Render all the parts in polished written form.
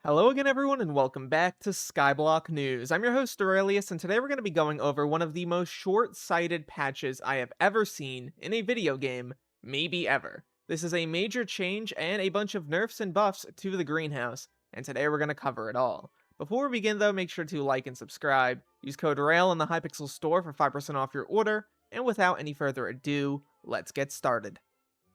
Hello again, everyone, and welcome back to Skyblock News. I'm your host, Derailious, and today we're going to be going over one of the most short-sighted patches I have ever seen in a video game, maybe ever. This is a major change and a bunch of nerfs and buffs to the greenhouse, and today we're going to cover it all. Before we begin, though, make sure to like and subscribe. Use code RAIL in the Hypixel store for 5% off your order, and without any further ado, let's get started.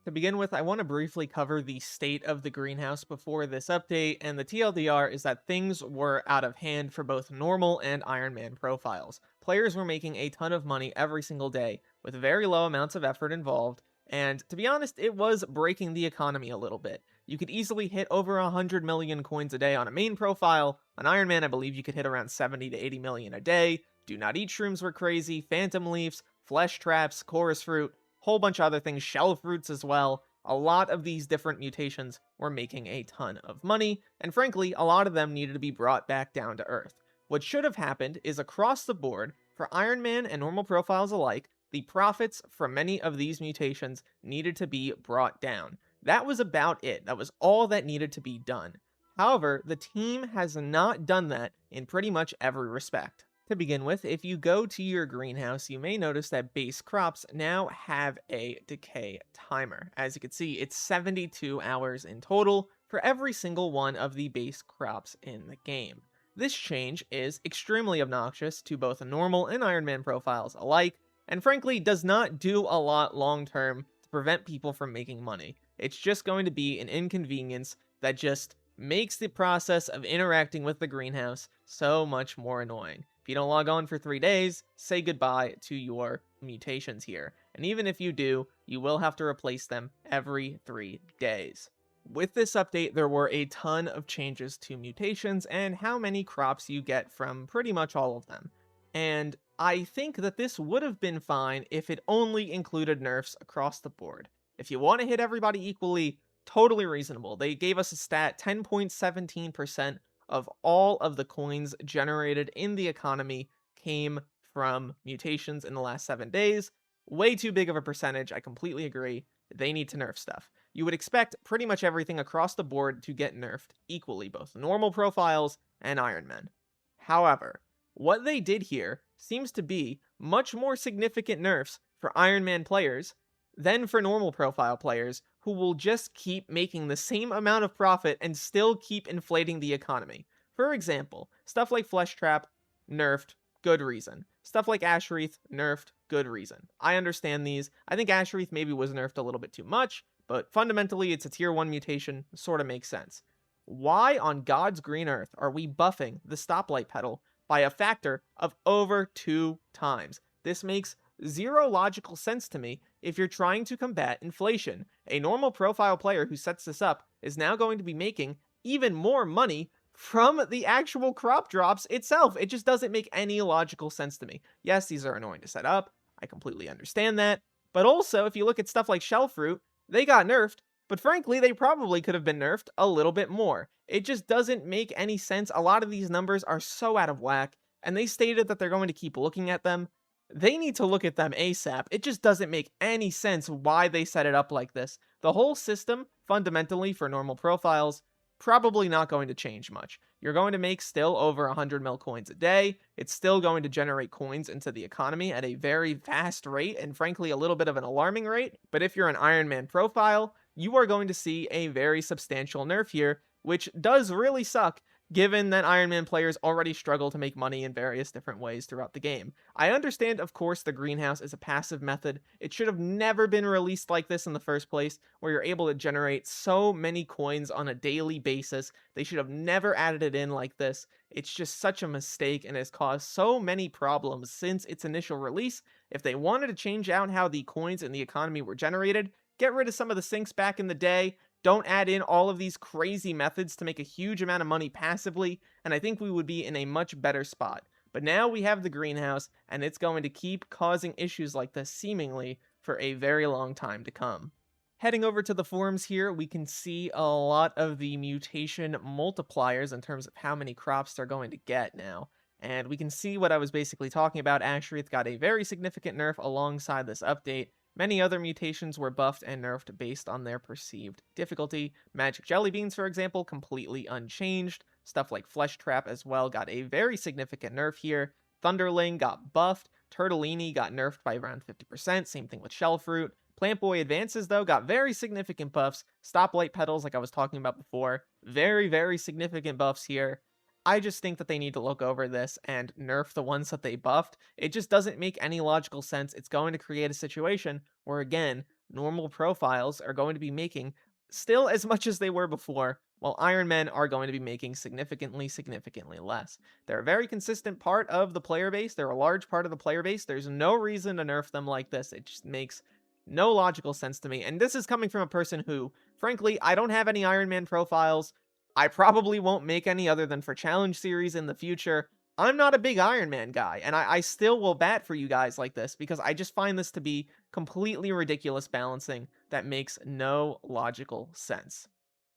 To begin with, I want to briefly cover the state of the greenhouse before this update, and the TLDR is that things were out of hand for both normal and Iron Man profiles. Players were making a ton of money every single day, with very low amounts of effort involved, and to be honest, it was breaking the economy a little bit. You could easily hit over 100 million coins a day on a main profile. On Iron Man, I believe you could hit around 70 to 80 million a day. Do Not Eat shrooms were crazy, Phantom Leafs, Flesh Traps, Chorus Fruit, whole bunch of other things, shell fruits as well. A lot of these different mutations were making a ton of money, and frankly, a lot of them needed to be brought back down to earth. What should have happened is across the board, for Iron Man and normal profiles alike, the profits from many of these mutations needed to be brought down. That was about it. That was all that needed to be done. However, the team has not done that in pretty much every respect. To begin with, if you go to your greenhouse, you may notice that base crops now have a decay timer. As you can see, it's 72 hours in total for every single one of the base crops in the game. This change is extremely obnoxious to both normal and Iron Man profiles alike, and frankly does not do a lot long term to prevent people from making money. It's just going to be an inconvenience that just makes the process of interacting with the greenhouse so much more annoying. If you don't log on for 3 days, say goodbye to your mutations here. And even if you do, you will have to replace them every 3 days. With this update, there were a ton of changes to mutations and how many crops you get from pretty much all of them. And I think that this would have been fine if it only included nerfs across the board. If you want to hit everybody equally, totally reasonable. They gave us a stat 10.17% of all of the coins generated in the economy came from mutations in the last 7 days. Way too big of a percentage, I completely agree. They need to nerf stuff. You would expect pretty much everything across the board to get nerfed equally, both normal profiles and Iron Man. However, what they did here seems to be much more significant nerfs for Iron Man players than for normal profile players who will just keep making the same amount of profit and still keep inflating the economy. For example, stuff like Flesh Trap, nerfed, good reason. Stuff like Ashwreath, nerfed, good reason. I understand these. I think Ashwreath maybe was nerfed a little bit too much, but fundamentally it's a tier 1 mutation, sort of makes sense. Why on God's green earth are we buffing the stoplight pedal by a factor of over 2 times? This makes zero logical sense to me if you're trying to combat inflation. A normal profile player who sets this up is now going to be making even more money from the actual crop drops itself. It just doesn't make any logical sense to me. Yes, these are annoying to set up. I completely understand that. But also, if you look at stuff like Shell Fruit, they got nerfed, but frankly, they probably could have been nerfed a little bit more. It just doesn't make any sense. A lot of these numbers are so out of whack, and they stated that they're going to keep looking at them. They need to look at them ASAP. It just doesn't make any sense why they set it up like this. The whole system, fundamentally for normal profiles, probably not going to change much. You're going to make still over 100 mil coins a day. It's still going to generate coins into the economy at a very fast rate, and frankly a little bit of an alarming rate. But if you're an Iron Man profile, you are going to see a very substantial nerf here, which does really suck, given that Iron Man players already struggle to make money in various different ways throughout the game. I understand, of course, the greenhouse is a passive method. It should have never been released like this in the first place, where you're able to generate so many coins on a daily basis. They should have never added it in like this. It's just such a mistake and has caused so many problems since its initial release. If they wanted to change out how the coins in the economy were generated, get rid of some of the sinks back in the day, don't add in all of these crazy methods to make a huge amount of money passively, and I think we would be in a much better spot. But now we have the greenhouse, and it's going to keep causing issues like this seemingly for a very long time to come. Heading over to the forums here, we can see a lot of the mutation multipliers in terms of how many crops they're going to get now. And we can see what I was basically talking about. Ashwreath got a very significant nerf alongside this update. Many other mutations were buffed and nerfed based on their perceived difficulty. Magic Jelly Beans, for example, completely unchanged. Stuff like Flesh Trap as well got a very significant nerf here. Thunderling got buffed. Turtellini got nerfed by around 50%. Same thing with Shellfruit. Plant Boy Advances, though, got very significant buffs. Stoplight Petals, like I was talking about before, very, very significant buffs here. I just think that they need to look over this and nerf the ones that they buffed. It just doesn't make any logical sense. It's going to create a situation where, again, normal profiles are going to be making still as much as they were before, while Iron Men are going to be making significantly, significantly less. They're a very consistent part of the player base. They're a large part of the player base. There's no reason to nerf them like this. It just makes no logical sense to me. And this is coming from a person who, frankly, I don't have any Iron Man profiles. I probably won't make any other than for challenge series in the future. I'm not a big Iron Man guy, and I still will bat for you guys like this because I just find this to be completely ridiculous balancing that makes no logical sense.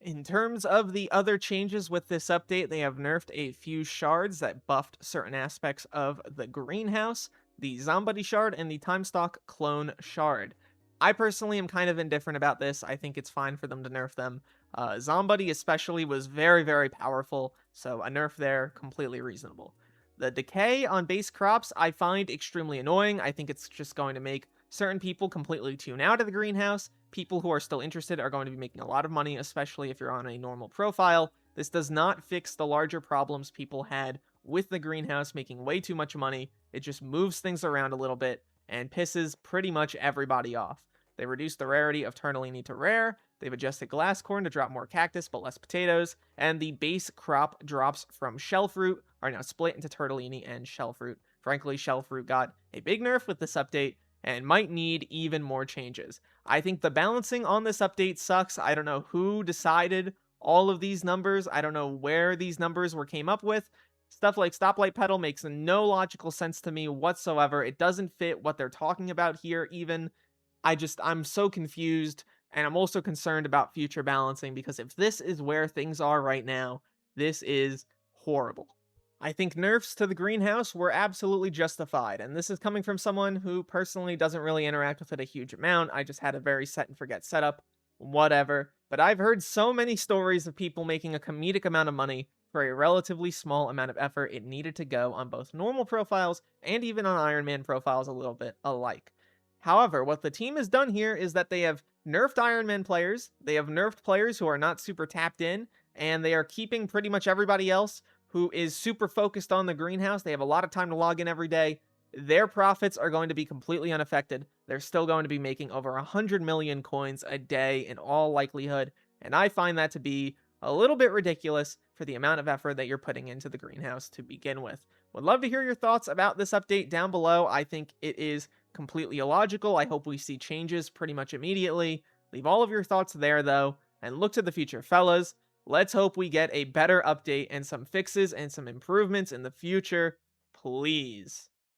In terms of the other changes with this update, they have nerfed a few shards that buffed certain aspects of the greenhouse, the Zombody shard, and the Time Stock clone shard. I personally am kind of indifferent about this. I think it's fine for them to nerf them. Zombody especially was very, very powerful, so a nerf there, completely reasonable. The decay on base crops I find extremely annoying. I think it's just going to make certain people completely tune out of the greenhouse. People who are still interested are going to be making a lot of money, especially if you're on a normal profile. This does not fix the larger problems people had with the greenhouse making way too much money. It just moves things around a little bit and pisses pretty much everybody off. They reduced the rarity of Turtellini to rare, they've adjusted glass corn to drop more cactus but less potatoes, and the base crop drops from Shellfruit are now split into Turtellini and Shellfruit. Frankly, Shellfruit got a big nerf with this update and might need even more changes. I think the balancing on this update sucks. I don't know who decided all of these numbers. I don't know where these numbers were came up with. Stuff like Stoplight Petal makes no logical sense to me whatsoever. It doesn't fit what they're talking about here even. I'm so confused, and I'm also concerned about future balancing, because if this is where things are right now, this is horrible. I think nerfs to the greenhouse were absolutely justified, and this is coming from someone who personally doesn't really interact with it a huge amount. I just had a very set and forget setup, whatever. But I've heard so many stories of people making a comedic amount of money for a relatively small amount of effort. It needed to go on both normal profiles and even on Iron Man profiles a little bit alike. However, what the team has done here is that they have nerfed Iron Man players, they have nerfed players who are not super tapped in, and they are keeping pretty much everybody else who is super focused on the greenhouse. They have a lot of time to log in every day. Their profits are going to be completely unaffected. They're still going to be making over 100 million coins a day in all likelihood, and I find that to be a little bit ridiculous for the amount of effort that you're putting into the greenhouse to begin with. Would love to hear your thoughts about this update down below. I think it is completely illogical. I hope we see changes pretty much immediately. Leave all of your thoughts there, though, and look to the future, fellas. Let's hope we get a better update and some fixes and some improvements in the future, please.